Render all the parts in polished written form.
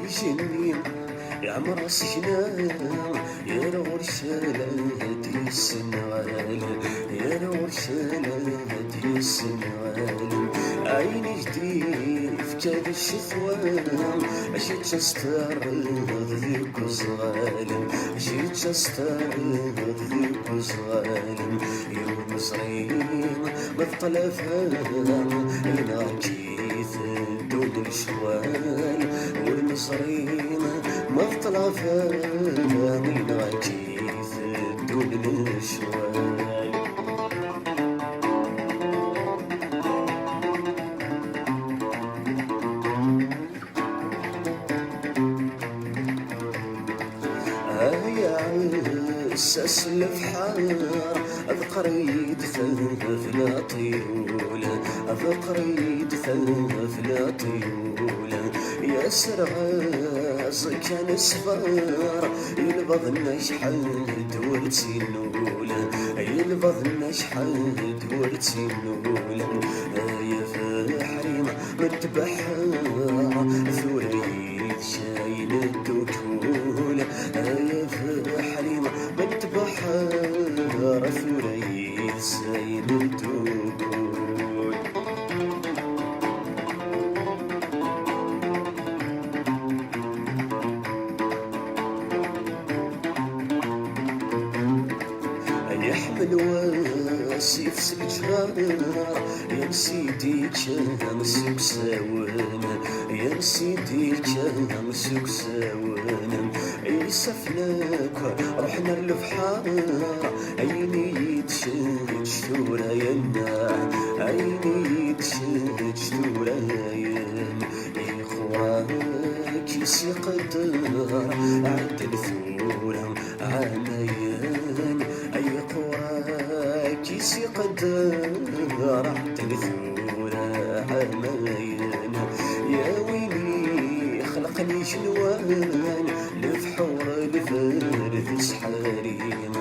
جنين يا عمر سجنان يا نور شلاتي السنغال يا نور شلاتي السنغال عيني جديد في كاد الشثوان عشيت تستعرض ذيك وصغالم عشيت تستعرض ذيك وصغالم يوم مصرين بالطلفان هنا جيت دون الشوال والمصرين بالطلفان هنا جيت دون الشوال ساس الفحار أذقريد ثلاث طيولة أذقريد ثلاث طيولة يا سرغاز كان صفار يلبضنا شحال دور تسينولة يلبضنا شحال دور تسينولة يا فحريمة متبحر ثوريد شايل الدكولة يا فحريمة بنت بحر ثريد سايل الدكول يحمل واسيف سجهار يا سيدي كان سوق ساوانا يا سيدي كان سوق ساوانا يسفناك رحنا للبحار عيني تشد شتورا يا الناع عيني تشد شتورا يا إخواك يسي قدر عد الثورة عميان أي قراك يسي قدر عد الثورة عميان يا ويلي خلقني شنوان لفحور لفرد سحاريم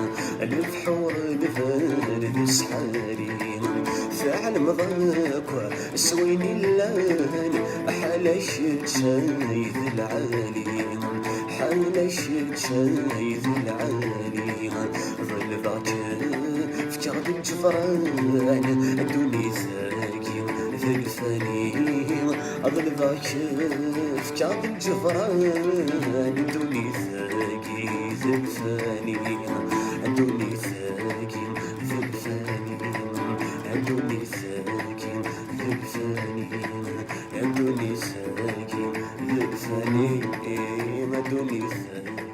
لفحور لفرد سحاريم فعل مضاك سويني اللان حالش شايذ العاليم حالش شايذ العاليم ظل ذاك في كعب الجفران دوني ثاقي في الفانيم ظل ذاك في كعب الجفران دوني ثاقي في الفانيم دوني ثاقي في الفانيم دوني ثاقي في الفانيم دوني ثاقي في الفانيم دوني ثاقي